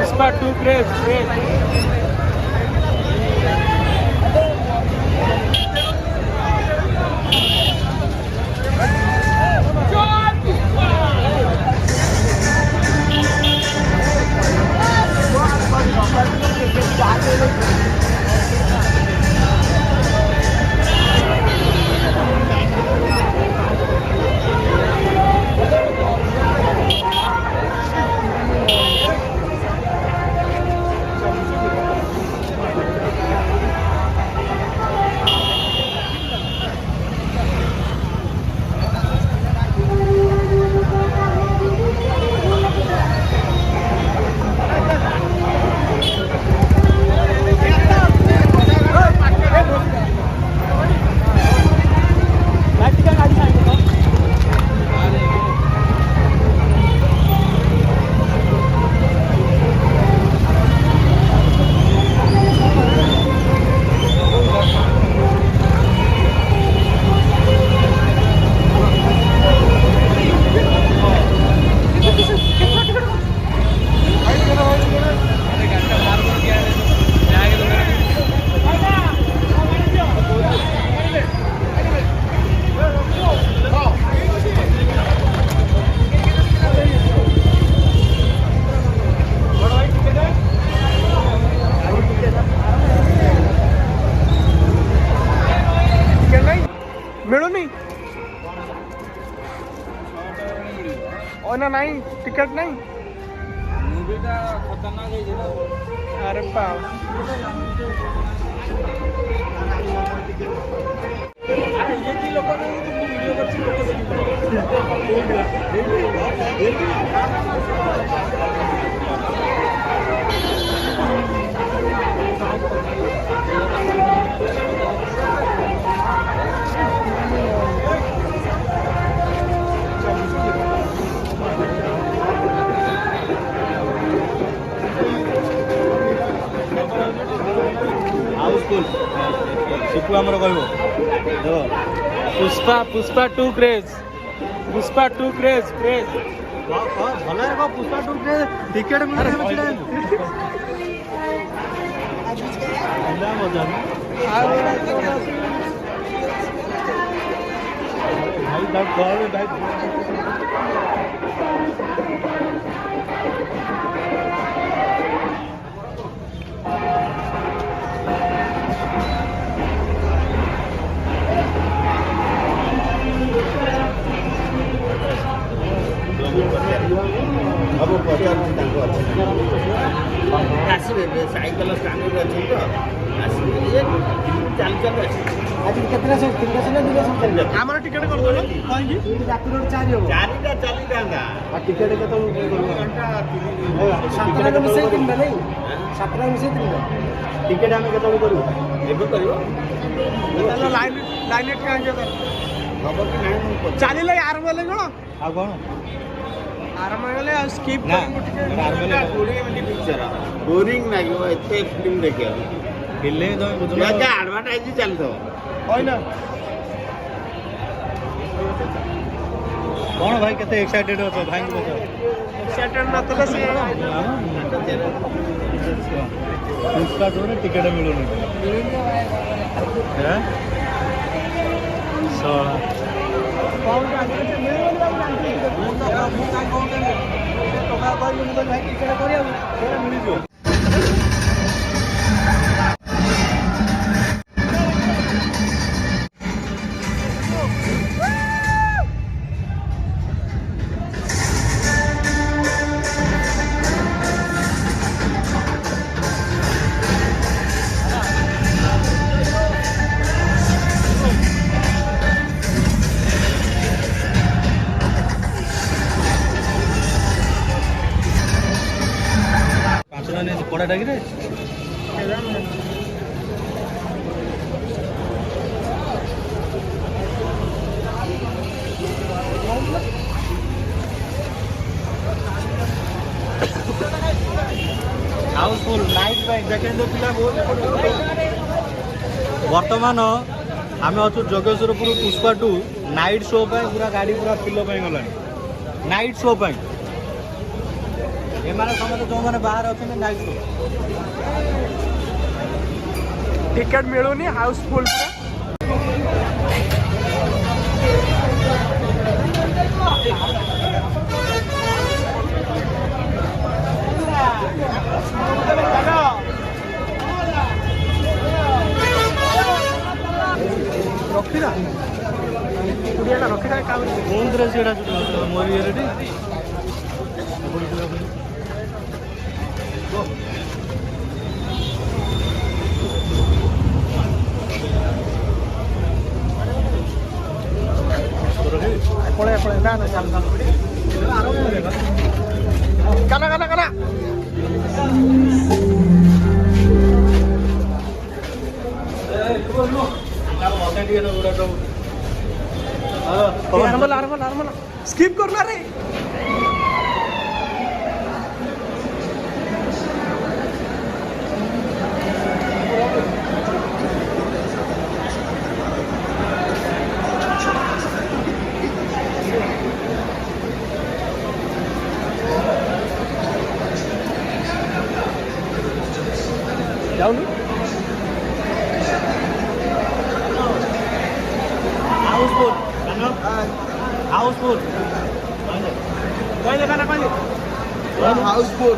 Puspa 2 craze. मिलूनी नहीं ticket नहीं movie का खतरनाक है। अरे बाप ये लोग वीडियो शिपू आमर कहबो पुष्पा 2 क्रेज भल है पुष्पा 2 के टिकेट मिले भाई अब पचार आसवे सैकल स्टांड अच्छे तो आसवे चल आज केतना सब 300 ना 200 हमर टिकट कर दो कहीं रात रोड 4 हो 4टा चली जांगा आ टिकट के तो घंटा 7 टा मिसे 3 नहीं 7 टा मिसे 3 टिकट हम केतो करू एबे करियो लाइन कहां जे खबर कि नहीं चलिले यार बोले कोन आ कोन आराम गले स्किप बोरिंग पिक्चर बोरिंग लागो एते फिल्म देखियो फिल्म तो बुझलो क्या एडवर्टाइज चलतो होय ना कौन भाई केते एक्साइटेड हो भाई को बताओ एक्साइटेड नतले से उसका तो टिकट मिलो नहीं है सो कौन आगे से मिल जानी तो भाई टिकट करिया मिल जो पड़ा डागी रे बर्तमान आम अच्छु जोगेश्वरपुर पुष्पा 2 नाइट शो पूरा गाड़ी पूरा फिल गला नाइट शो एम समस्त जो मैंने बाहर अच्छे नाइट शो टिकट मिलूनी हाउसफुल रखीरा रखीरा मोरी पड़े पड़े ना ना चल काना काना काना नॉर्मल नॉर्मल नॉर्मल स्किप करना रे जाऊँ हाउसफुल हाउसफुल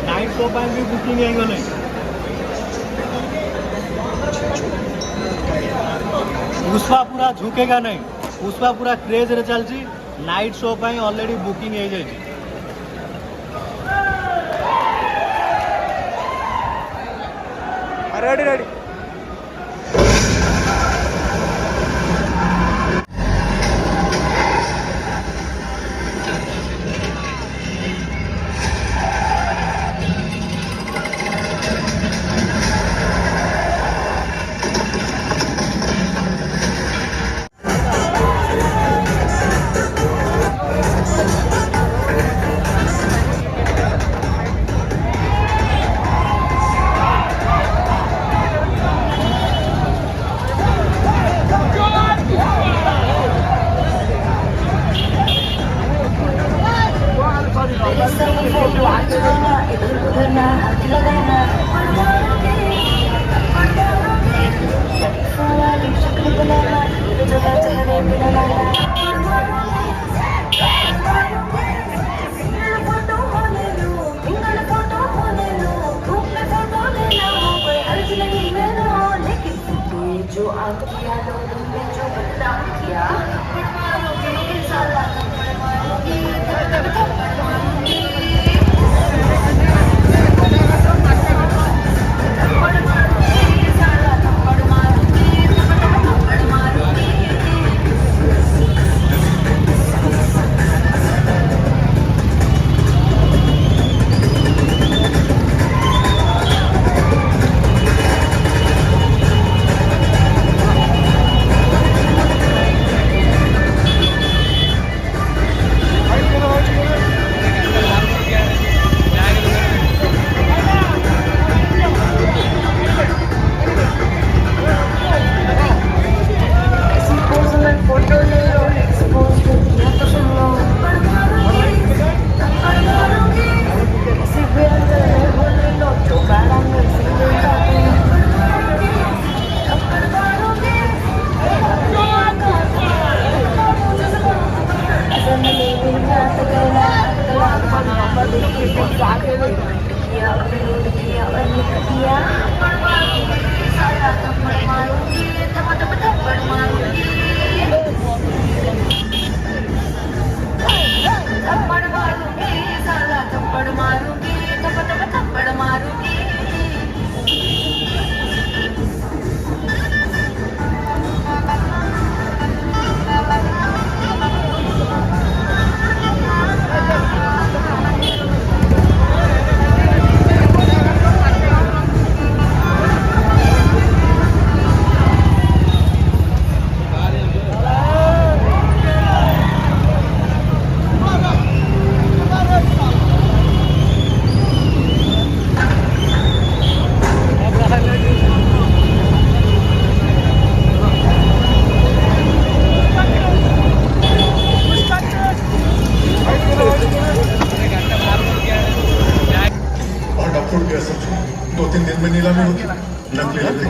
नाइट शो भी बुकिंग है पुष्पा पूरा झुकेगा नहीं पुष्पा पूरा क्रेज रे चलती नाइट शो ऑलरेडी बुकिंग हो जाए रेडी रेडी जो आप किया तुमने जो बदनाम किया 2-3 दिन में नीलामी होगी नकली